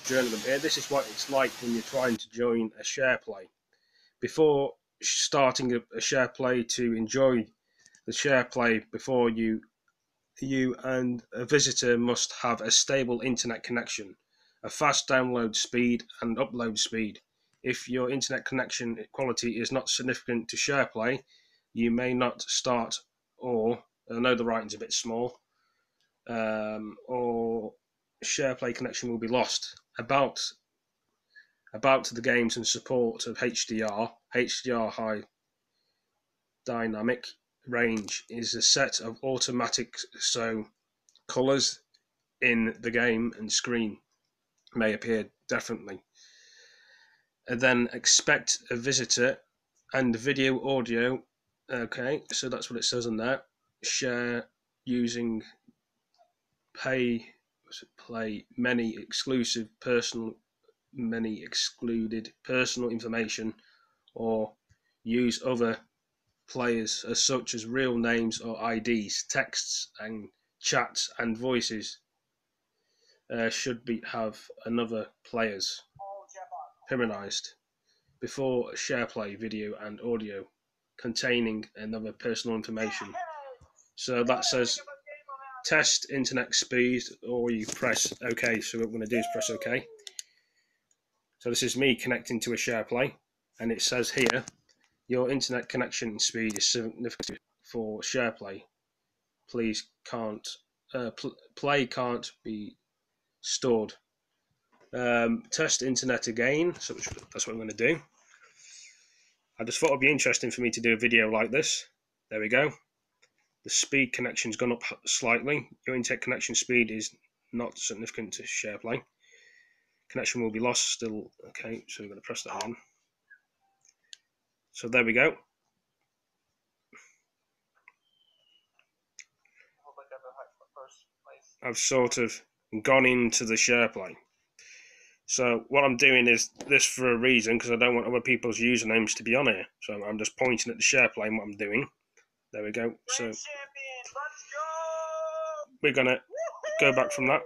Jerningam here. This is what it's like when you're trying to join a share play. Before starting a share play, to enjoy the share play, before you and a visitor must have a stable internet connection, a fast download speed and upload speed. If your internet connection quality is not significant to share play, you may not start, or I know the writing's a bit small, or share play connection will be lost. About the games and support of HDR high dynamic range is a set of automatic, so colors in the game and screen may appear differently. And then expect a visitor and video audio. Okay, so that's what it says on there. Share using play many excluded personal information, or use other players as such as real names or IDs, texts and chats and voices should have another players permanized before share play video and audio containing another personal information. So that says test internet speed, or you press OK. So what we're going to do is press OK. So this is me connecting to a share play, and it says here your internet connection speed is significant for share play. Please can't play can't be stored. Test internet again. So that's what I'm going to do. I just thought it'd be interesting for me to do a video like this. There we go. The speed connection's gone up slightly. Your internet connection speed is not significant to share play. Connection will be lost still. Okay, so we're going to press that again. So there we go. I've sort of gone into the share play. So what I'm doing is this for a reason, because I don't want other people's usernames to be on here. So I'm just pointing at the share play and what I'm doing. There we go. So we're going to go back from that.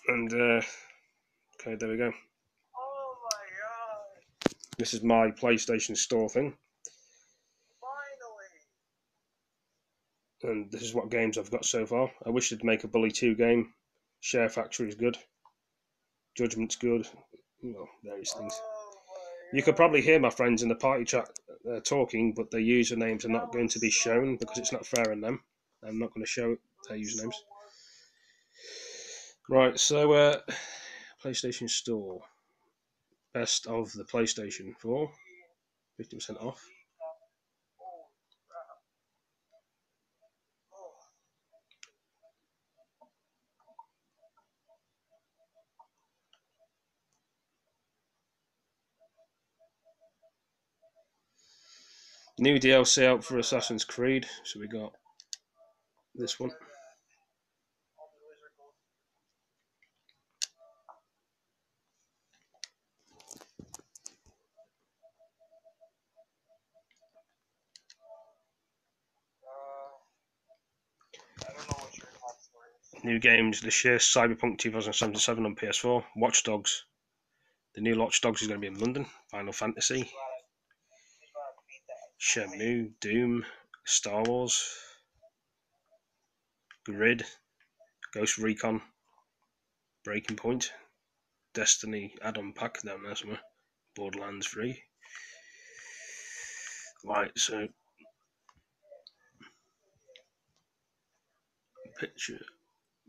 And okay, there we go. Oh my god. This is my PlayStation Store thing. Finally. And this is what games I've got so far. I wish they'd make a Bully 2 game. Share Factory is good. Judgment's good. Well, various things. You could probably hear my friends in the party chat talking, but their usernames are not going to be shown because it's not fair on them. I'm not going to show their usernames. Right, so PlayStation Store. Best of the PlayStation 4. 50% off. New DLC out for Assassin's Creed. So we got this one. New games this year: Cyberpunk 2077 on ps4, Watch Dogs. The new Watch Dogs is going to be in London. Final Fantasy, Shenmue, Doom, Star Wars, Grid, Ghost Recon, Breaking Point, Destiny add-on pack down there somewhere, Borderlands 3. Right, so picture,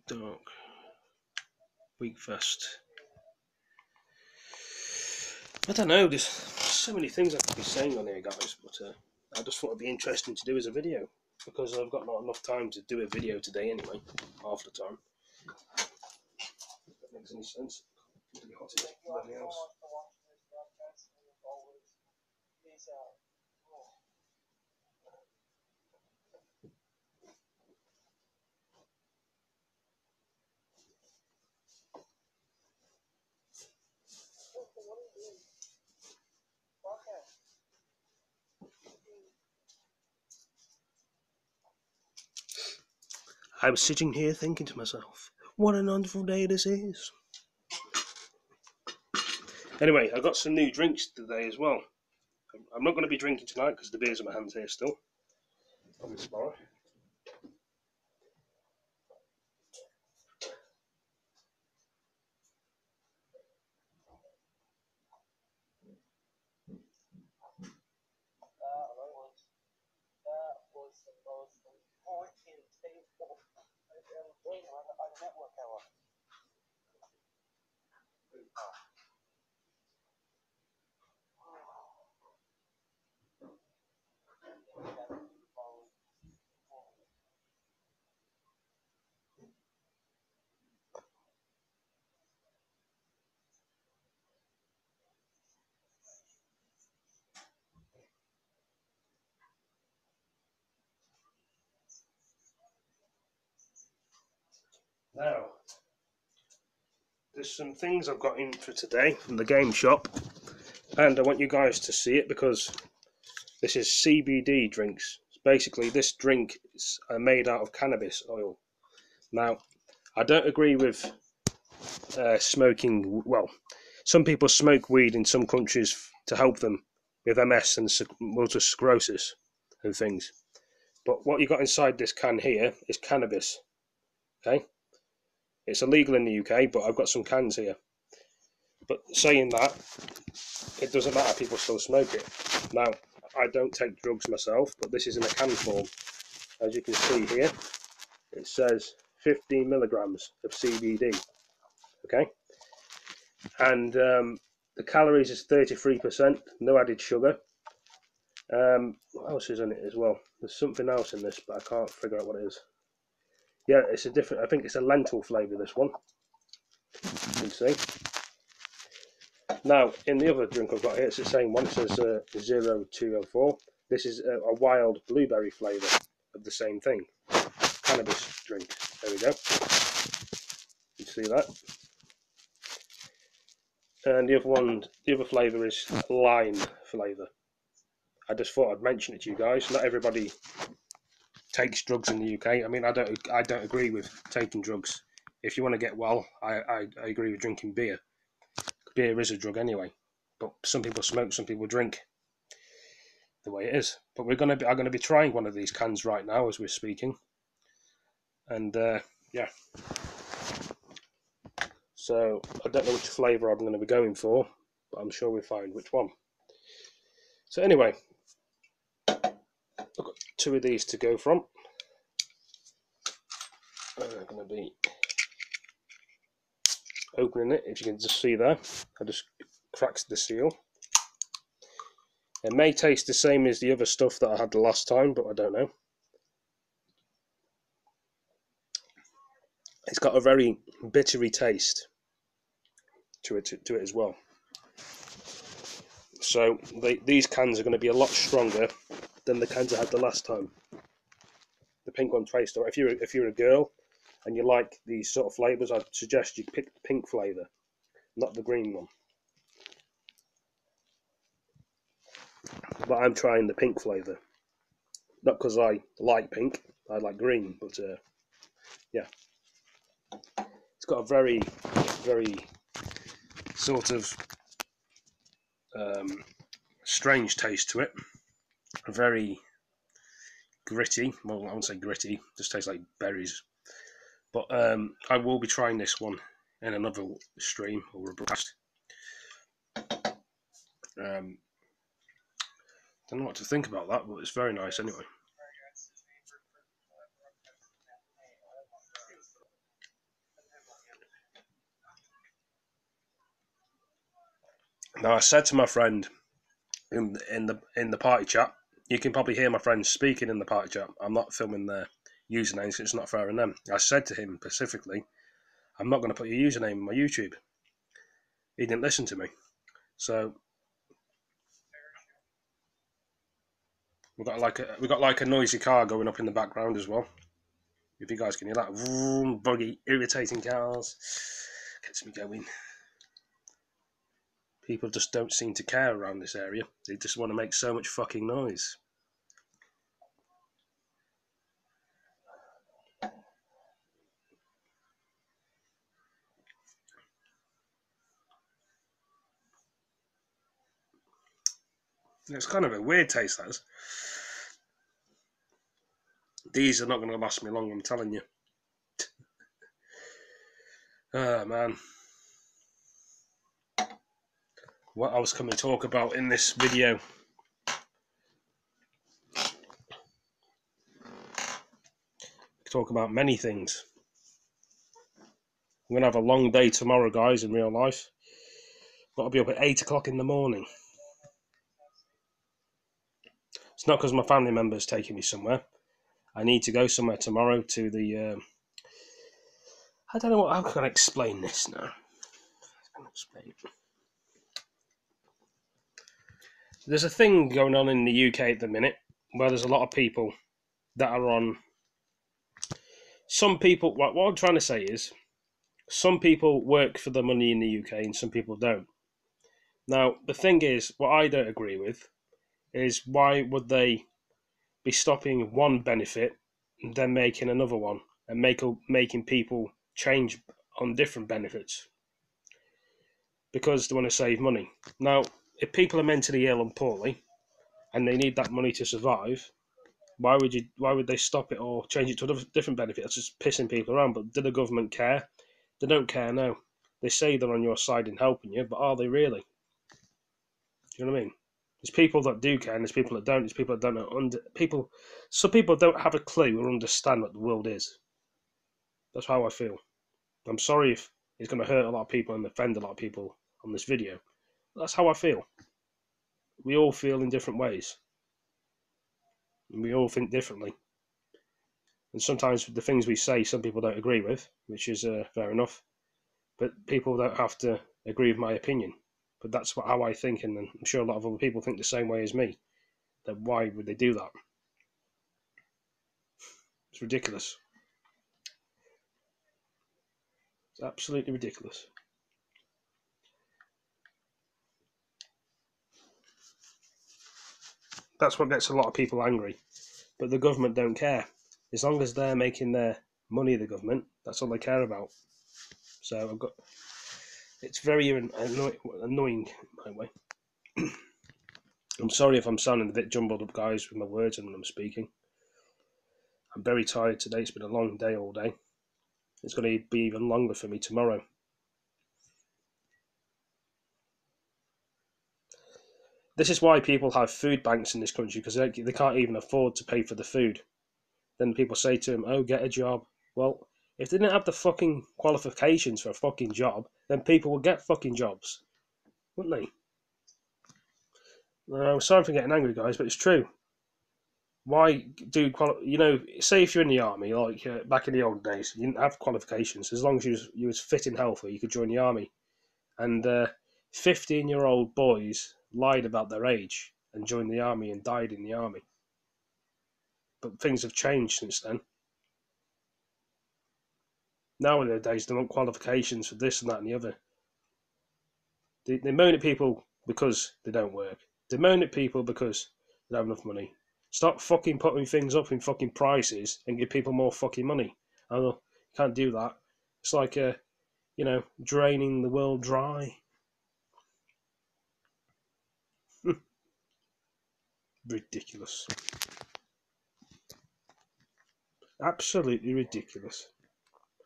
dark, Week Fest. I don't know, there's so many things I could be saying on here, guys, but I just thought it'd be interesting to do as a video, because I've got not enough time to do a video today anyway, half the time. If that makes any sense. To be hot as everything else. I was sitting here thinking to myself, what a wonderful day this is. Anyway, I got some new drinks today as well. I'm not going to be drinking tonight because the beer's in my hands here still. Probably tomorrow. That was the most important table I've ever been on a network hour. Now, there's some things I've got in for today from the game shop, and I want you guys to see it because this is CBD drinks. Basically, this drink is made out of cannabis oil. Now, I don't agree with smoking. Well, some people smoke weed in some countries to help them with MS and multiple sclerosis and things. But what you got inside this can here is cannabis. Okay, it's illegal in the UK, but I've got some cans here. But saying that, it doesn't matter. People still smoke it. Now, I don't take drugs myself, but this is in a can form. As you can see here, it says 15 milligrams of CBD. Okay, and the calories is 33%, no added sugar. What else is in it as well? There's something else in this, but I can't figure out what it is. Yeah, it's a different. I think it's a lentil flavour. This one, you can see. Now, in the other drink I've got here, it's the same one. It says 0204. This is a wild blueberry flavour of the same thing. Cannabis drink. There we go. You see that? And the other one, the other flavour is lime flavour. I just thought I'd mention it to you guys. Not everybody takes drugs in the UK. I mean, I don't agree with taking drugs. If you want to get well, I agree with drinking beer. Beer is a drug anyway, but some people smoke, some people drink. The way it is. But I'm gonna be trying one of these cans right now as we're speaking, and yeah. So I don't know which flavour I'm going to be going for, but I'm sure we'll find which one. So anyway, I've got two of these to go from. I'm going to be opening it. If you can just see there, I just cracked the seal. It may taste the same as the other stuff that I had the last time, but I don't know. It's got a very bittery taste to it as well. So these cans are going to be a lot stronger than the cans I had the last time. The pink one tastes. If you're a girl and you like these sort of flavours, I'd suggest you pick the pink flavour, not the green one. But I'm trying the pink flavour, not because I like pink. I like green, but yeah, it's got a very, very sort of strange taste to it. Very gritty. Well, I wouldn't say gritty. Just tastes like berries. But I will be trying this one in another stream or a broadcast. Don't know what to think about that, but it's very nice anyway. Now I said to my friend in the party chat, you can probably hear my friends speaking in the party chat. I'm not filming their usernames, so it's not fair on them. I said to him specifically, I'm not going to put your username on my YouTube. He didn't listen to me, so we got like a noisy car going up in the background as well. If you guys can hear that, vroom, buggy, irritating cars, gets me going. People just don't seem to care around this area. They just want to make so much fucking noise. It's kind of a weird taste, that is. These are not going to last me long, I'm telling you. Ah, man. What I was coming to talk about in this video. Talk about many things. I'm going to have a long day tomorrow, guys, in real life. Got to be up at 8 o'clock in the morning. It's not because my family member's taking me somewhere. I need to go somewhere tomorrow to the... I don't know how can I explain this now. There's a thing going on in the UK at the minute where there's a lot of people that are on... Some people... What I'm trying to say is, some people work for the money in the UK and some people don't. Now, the thing is, what I don't agree with is why would they be stopping one benefit and then making another one and making people change on different benefits because they want to save money. Now, if people are mentally ill and poorly and they need that money to survive, why would they stop it or change it to a different benefit? That's just pissing people around. But do the government care? They don't care, no. They say they're on your side in helping you, but are they really? Do you know what I mean? There's people that do care, and there's people that don't. There's people that don't know. Some people don't have a clue or understand what the world is. That's how I feel. I'm sorry if it's going to hurt a lot of people and offend a lot of people on this video. That's how I feel. We all feel in different ways. And we all think differently. And sometimes the things we say, some people don't agree with, which is fair enough. But people don't have to agree with my opinion. But that's how I think, and I'm sure a lot of other people think the same way as me. Then why would they do that? It's ridiculous. It's absolutely ridiculous. That's what gets a lot of people angry. But the government don't care. As long as they're making their money, the government, that's all they care about. So it's very annoying, by the way. I'm sorry if I'm sounding a bit jumbled up, guys, with my words and when I'm speaking. I'm very tired today. It's been a long day all day. It's going to be even longer for me tomorrow. This is why people have food banks in this country, because they can't even afford to pay for the food. Then people say to them, oh, get a job. Well, if they didn't have the fucking qualifications for a fucking job, then people would get fucking jobs, wouldn't they? I'm sorry for getting angry, guys, but it's true. Why do say if you're in the army, like back in the old days, you didn't have qualifications. As long as you was fit and healthy, you could join the army. And 15-year-old boys lied about their age and joined the army and died in the army. But things have changed since then. Nowadays, they want qualifications for this and that and the other. They moan at people because they don't work. They moan at people because they don't have enough money. Stop fucking putting things up in fucking prices and give people more fucking money. Oh, you can't do that. It's like, draining the world dry. Ridiculous. Absolutely ridiculous.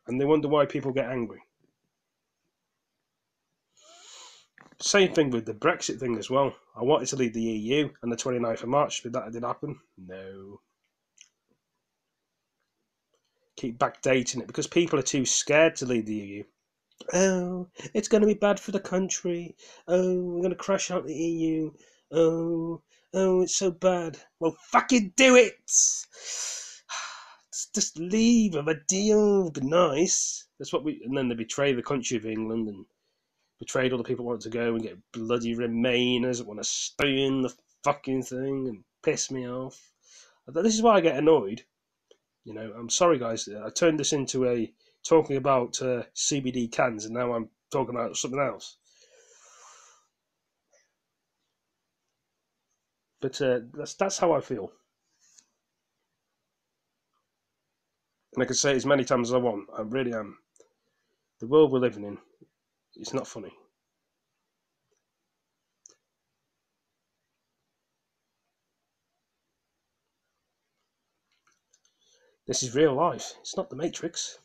And they wonder why people get angry. Same thing with the Brexit thing as well. I wanted to leave the EU on the 29th of March, but that didn't happen. No. Keep backdating it because people are too scared to leave the EU. Oh, it's going to be bad for the country. Oh, we're going to crash out the EU. Oh, it's so bad. Well, fucking do it! Just leave, have a deal, it'd be nice. And then they betray the country of England and betrayed all the people who want to go and get bloody Remainers that want to stay in the fucking thing and piss me off. This is why I get annoyed. I'm sorry, guys. I turned this into a talking about CBD cans, and now I'm talking about something else. But that's how I feel. And I can say it as many times as I want. I really am. The world we're living in, it's not funny. This is real life. It's not the Matrix.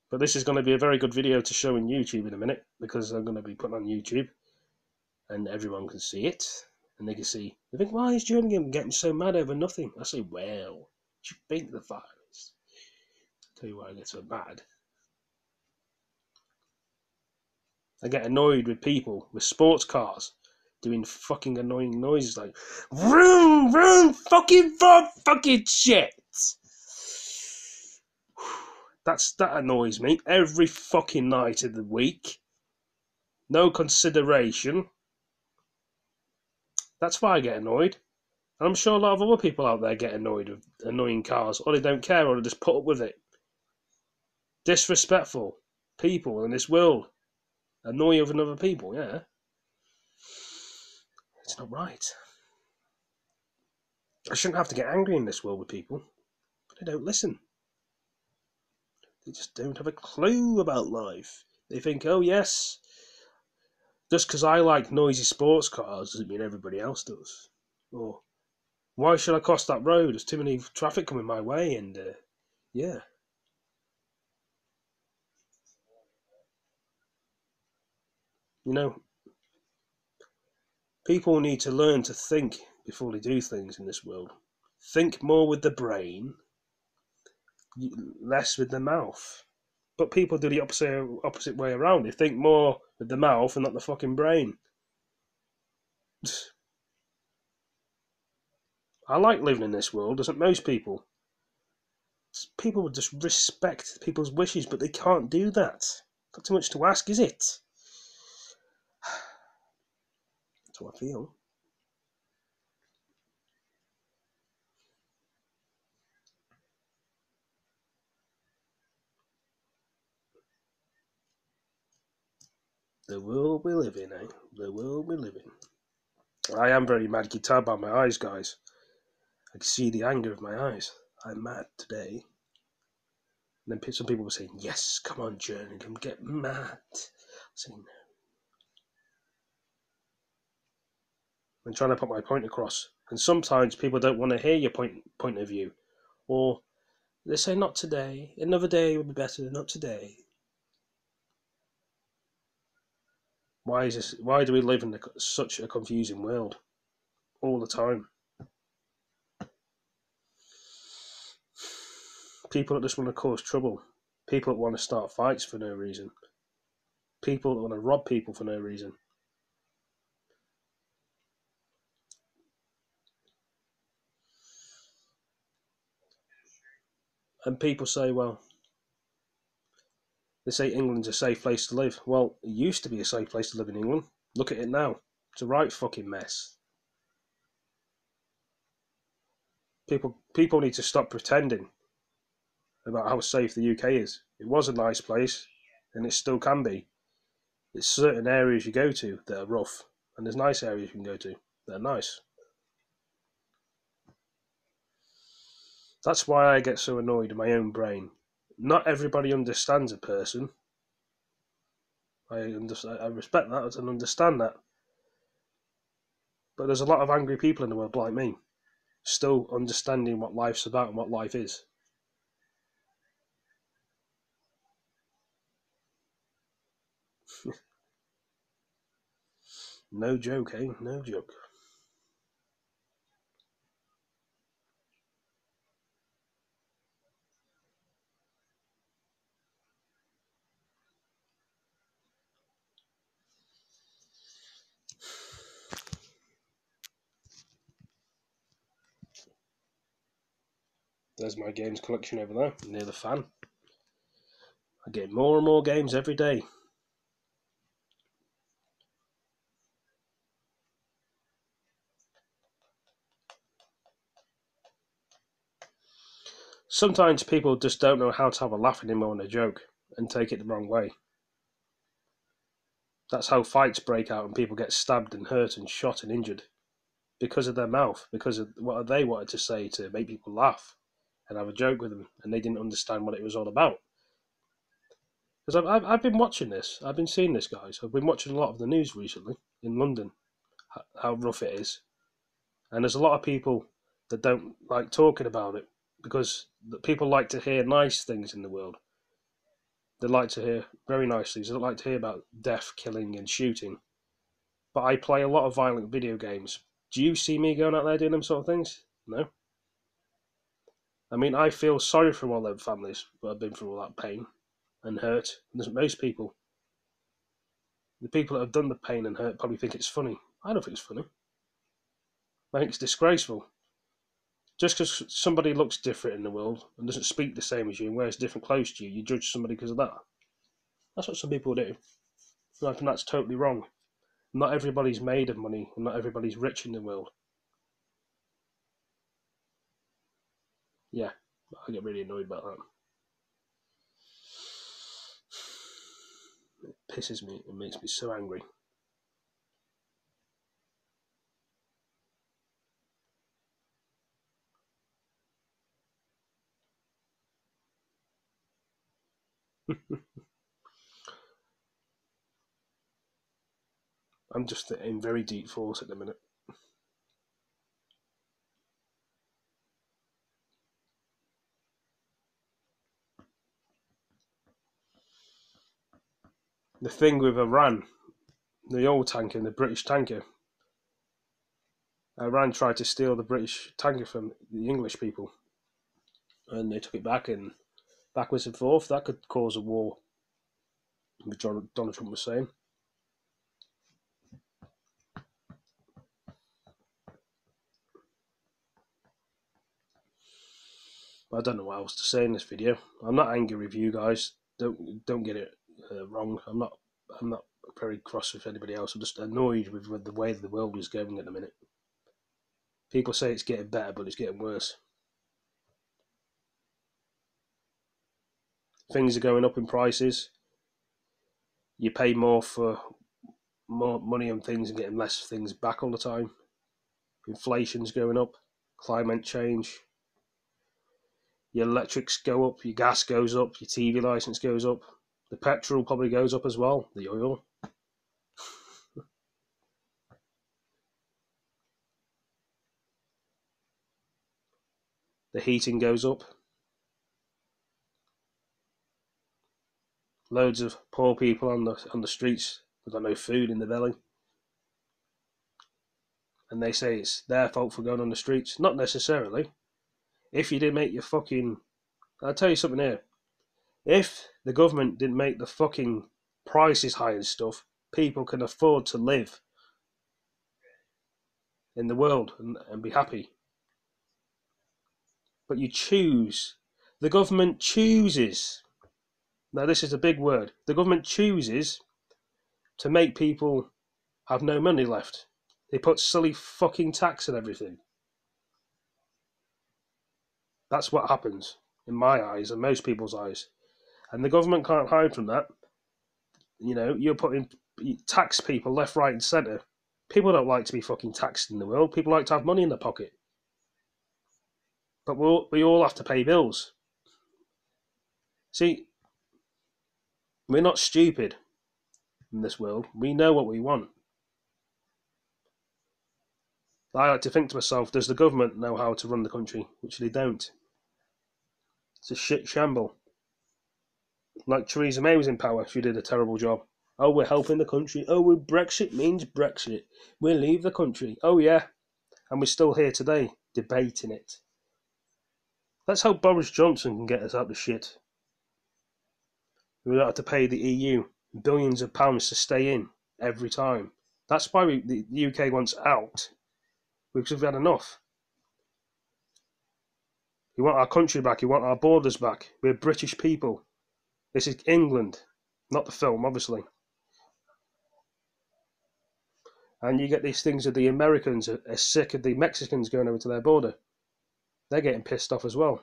But this is going to be a very good video to show in YouTube in a minute, because I'm going to be putting on YouTube and everyone can see it. And they can see, they think, why is Jerningam getting so mad over nothing? I say, well, do you think the virus? I'll tell you why I get so mad. I get annoyed with people with sports cars doing fucking annoying noises like vroom vroom fucking shit. That annoys me every fucking night of the week. No consideration. That's why I get annoyed. And I'm sure a lot of other people out there get annoyed with annoying cars, or they don't care, or they just put up with it. Disrespectful people in this world annoy other people, yeah. It's not right. I shouldn't have to get angry in this world with people, but they don't listen. They just don't have a clue about life. They think, oh yes, just because I like noisy sports cars doesn't mean everybody else does. Or, why should I cross that road? There's too many traffic coming my way, and yeah. You know, people need to learn to think before they do things in this world. Think more with the brain, less with the mouth. But people do the opposite way around. They think more with the mouth and not the fucking brain. I like living in this world, doesn't most people? People would just respect people's wishes, but they can't do that. Not too much to ask, is it? That's how I feel. The world we live in, eh? The world we live in. I am very mad. You can tell by my eyes, guys. I can see the anger of my eyes. I'm mad today. And then some people were saying, yes, come on, Jerningam, get mad. I'm saying, no. I'm trying to put my point across. And sometimes people don't want to hear your point of view. Or they say, not today. Another day would be better. Not today. Why is this? Why do we live in such a confusing world all the time? People that just want to cause trouble. People that want to start fights for no reason. People that want to rob people for no reason. And people say, well, they say England's a safe place to live. Well, it used to be a safe place to live in England. Look at it now. It's a right fucking mess. People need to stop pretending about how safe the UK is. It was a nice place, and it still can be. There's certain areas you go to that are rough, and there's nice areas you can go to that are nice. That's why I get so annoyed in my own brain. Not everybody understands a person. I respect that and understand that. But there's a lot of angry people in the world like me, still understanding what life's about and what life is. No joke, eh? No joke. There's my games collection over there, near the fan. I get more and more games every day. Sometimes people just don't know how to have a laugh anymore on a joke and take it the wrong way. That's how fights break out and people get stabbed and hurt and shot and injured. Because of their mouth, because of what they wanted to say to make people laugh and have a joke with them, and they didn't understand what it was all about. Because I've been watching this, I've been seeing this, guys. I've been watching a lot of the news recently in London, how rough it is. And there's a lot of people that don't like talking about it, because people like to hear nice things in the world. They like to hear very nice things. They don't like to hear about death, killing, and shooting. But I play a lot of violent video games. Do you see me going out there doing them sort of things? No. I mean, I feel sorry for all them families that have been through all that pain and hurt. And most people, the people that have done the pain and hurt, probably think it's funny. I don't think it's funny. I think it's disgraceful. Just because somebody looks different in the world and doesn't speak the same as you and wears different clothes to you, you judge somebody because of that. That's what some people do. And I think that's totally wrong. Not everybody's made of money, and not everybody's rich in the world. Yeah, I get really annoyed about that. It pisses me. It makes me so angry. I'm just in very deep thought at the minute. The thing with Iran, the old tanker and the British tanker, Iran tried to steal the British tanker from the English people, and they took it back, and backwards and forth. That could cause a war, which Donald Trump was saying. I don't know what else to say in this video. I'm not angry with you guys. Don't get it wrong. I'm not very cross with anybody else. I'm just annoyed with the way the world is going at the minute. People say it's getting better, but it's getting worse. Things are going up in prices. You pay more for more money on things and getting less things back all the time. Inflation's going up. Climate change. Your electrics go up. Your gas goes up. Your TV license goes up. The petrol probably goes up as well. The oil. The heating goes up. Loads of poor people on the streets. They've got no food in their belly. And they say it's their fault for going on the streets. Not necessarily. If you didn't make your fucking... I'll tell you something here. If the government didn't make the fucking prices high and stuff, people can afford to live in the world and be happy. But you choose. The government chooses. Now, this is a big word. The government chooses to make people have no money left. They put silly fucking tax on everything. That's what happens in my eyes and most people's eyes. And the government can't hide from that. You know, you tax people left, right, and centre. People don't like to be fucking taxed in the world. People like to have money in their pocket. But we all have to pay bills. See, we're not stupid in this world. We know what we want. I like to think to myself, does the government know how to run the country? Which they don't. It's a shit shamble. Like Theresa May was in power, she did a terrible job. Oh, we're helping the country. Oh, Brexit means Brexit. We'll leave the country. Oh, yeah. And we're still here today, debating it. Let's hope Boris Johnson can get us out of shit. We don't have to pay the EU billions of pounds to stay in every time. That's why the UK wants out, because we've had enough. We want our country back. We want our borders back. We're British people. This is England, not the film, obviously. And you get these things that the Americans are sick of the Mexicans going over to their border. They're getting pissed off as well.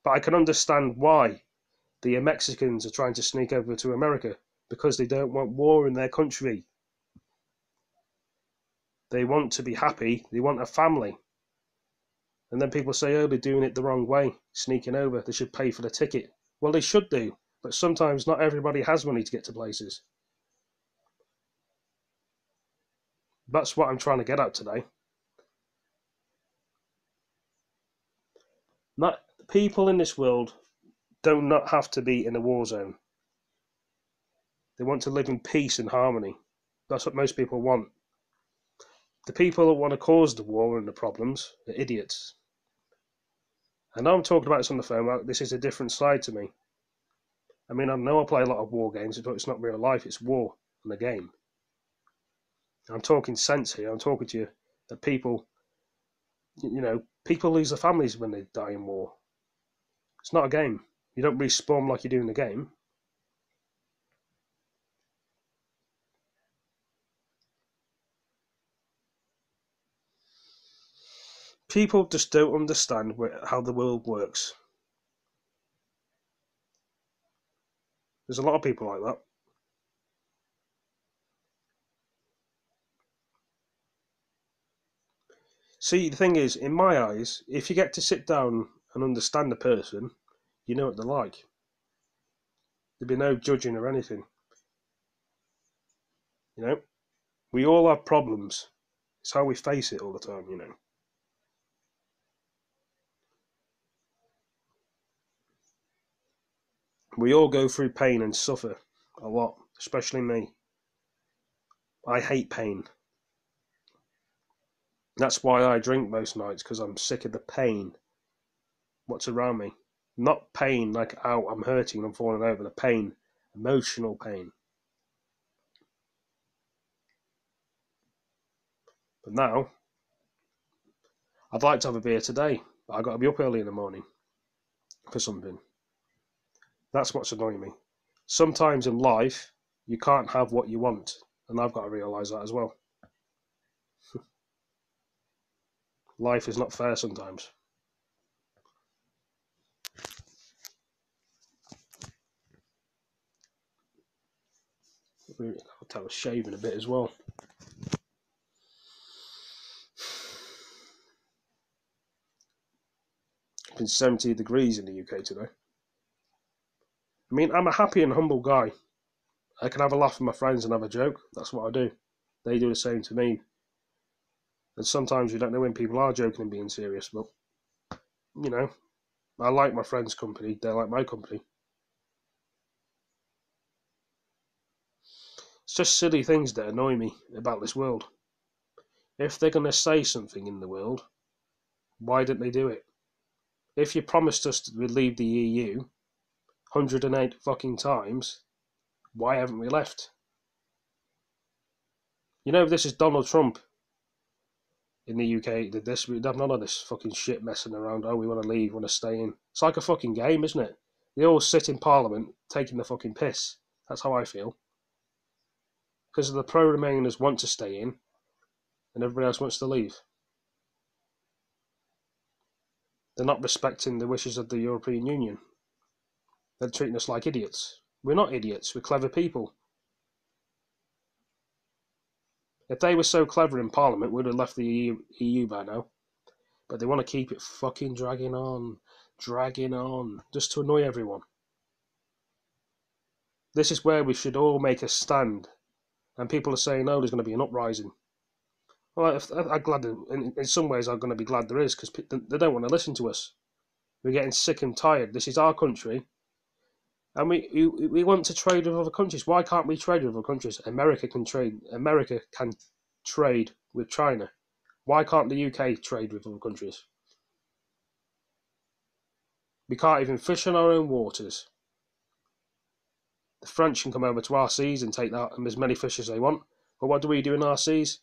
But I can understand why the Mexicans are trying to sneak over to America, because they don't want war in their country. They want to be happy. They want a family. And then people say, oh, they're doing it the wrong way, sneaking over. They should pay for the ticket. Well, they should do. But sometimes not everybody has money to get to places. That's what I'm trying to get at today. Not people in this world do not have to be in a war zone. They want to live in peace and harmony. That's what most people want. The people that want to cause the war and the problems are idiots. I know I'm talking about this on the phone. This is a different side to me. I mean, I know I play a lot of war games, but it's not real life. It's war and a game. I'm talking sense here. I'm talking to you that people, people lose their families when they die in war. It's not a game. You don't respawn like you do in the game. People just don't understand how the world works. There's a lot of people like that. See, the thing is, in my eyes, if you get to sit down and understand a person, you know what they're like. There'd be no judging or anything. We all have problems. It's how we face it all the time. We all go through pain and suffer a lot, especially me. I hate pain. That's why I drink most nights, because I'm sick of the pain. What's around me? Not pain like, ow, I'm hurting, I'm falling over. The pain, emotional pain. But now, I'd like to have a beer today, but I've got to be up early in the morning for something. That's what's annoying me. Sometimes in life, you can't have what you want, and I've got to realise that as well. Life is not fair sometimes. I was shaving a bit as well. It's been 70 degrees in the UK today. I mean, I'm a happy and humble guy. I can have a laugh with my friends and have a joke. That's what I do. They do the same to me. And sometimes you don't know when people are joking and being serious, but, I like my friends' company. They like my company. It's just silly things that annoy me about this world. If they're going to say something in the world, why didn't they do it? If you promised us to leave the EU 108 fucking times, why haven't we left? If this is Donald Trump in the UK did this, we'd have none of this fucking shit messing around. Oh, we want to leave, want to stay in. It's like a fucking game, isn't it? They all sit in Parliament taking the fucking piss. That's how I feel. Because the pro-Remainers want to stay in, and everybody else wants to leave. They're not respecting the wishes of the European Union. They're treating us like idiots. We're not idiots, we're clever people. If they were so clever in Parliament, we'd have left the EU by now. But they want to keep it fucking dragging on, just to annoy everyone. This is where we should all make a stand. And people are saying, oh, there's going to be an uprising. Well, I'm glad, in some ways, I'm going to be glad there is, because they don't want to listen to us. We're getting sick and tired. This is our country. And we want to trade with other countries. Why can't we trade with other countries? America can trade. America can trade with China. Why can't the UK trade with other countries? We can't even fish in our own waters. The French can come over to our seas and take that as many fish as they want. But what do we do in our seas?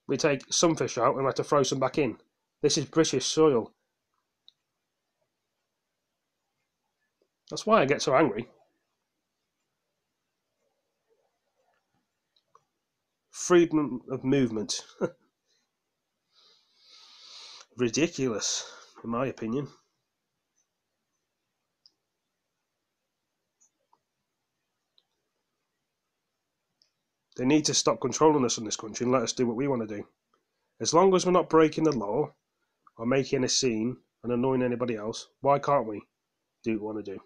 We take some fish out and we have to throw some back in. This is British soil. That's why I get so angry. Freedom of movement. Ridiculous, in my opinion. They need to stop controlling us in this country and let us do what we want to do. As long as we're not breaking the law or making a scene and annoying anybody else, why can't we do what we want to do?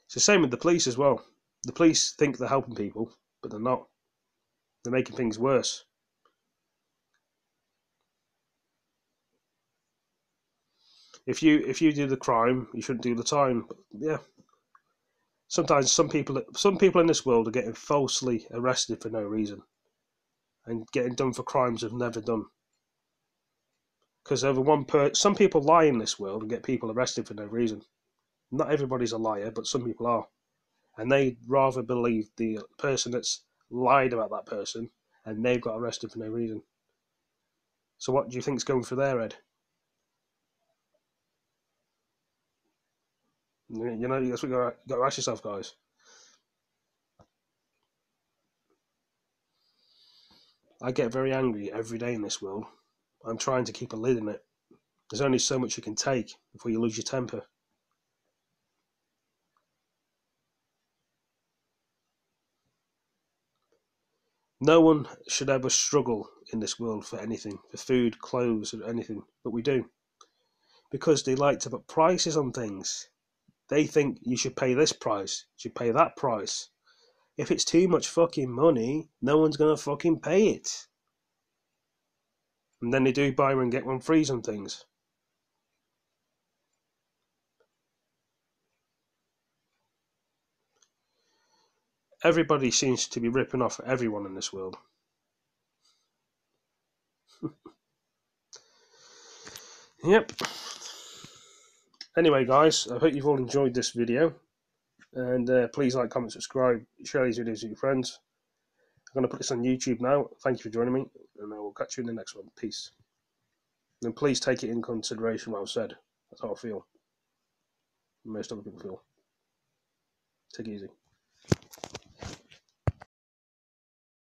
It's the same with the police as well. The police think they're helping people, but they're not. They're making things worse. If you do the crime, you shouldn't do the time. But yeah, sometimes some people in this world are getting falsely arrested for no reason and getting done for crimes they've never done. Because some people lie in this world and get people arrested for no reason. Not everybody's a liar, but some people are, and they'd rather believe the person that's lied about that person, and they've got arrested for no reason. So what do you think's going through their head? You know, that's what you got to ask yourself, guys. I get very angry every day in this world. I'm trying to keep a lid on it. There's only so much you can take before you lose your temper. No one should ever struggle in this world for anything, for food, clothes, or anything, but we do. Because they like to put prices on things. They think you should pay this price, you should pay that price. If it's too much fucking money, no one's gonna fucking pay it. And then they do buy one get one free on things. Everybody seems to be ripping off everyone in this world. Yep. Anyway, guys, I hope you've all enjoyed this video. And please like, comment, subscribe, share these videos with your friends. I'm going to put this on YouTube now. Thank you for joining me, and I will catch you in the next one. Peace. And please take it in consideration what I've said. That's how I feel. Most other people feel. Take it easy.